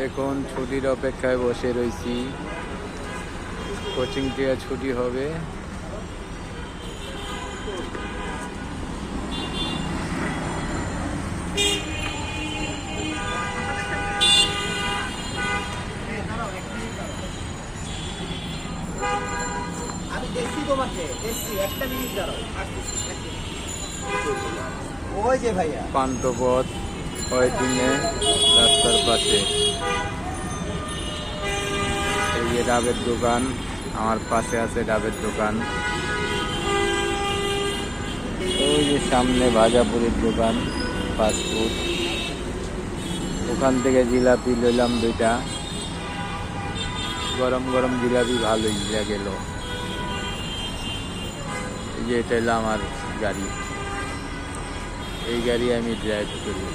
এখন ছুটির অপেক্ষায় বসে রয়েছি, কোচিং থেকে ছুটি হবে। আমি দেখছি তোমাকে, দেখছি, একটা মিনিট দাঁড়াও, ওই যে ভাইয়া পান্থপথ ওয়েটিংয়ে রাস্তার পাশে। এই যে ডাবের দোকান, আমার পাশে আছে ডাবের দোকান। ওই যে সামনে ভাজাপুরির দোকান, ফাস্টফুড। ওখান থেকে জিলাপি লইলাম 2টা, গরম গরম জিলাপি ভালোই গেল। এই যে এটা হলো আমার গাড়ি, এই গাড়ি আমি ড্রাইভ করি।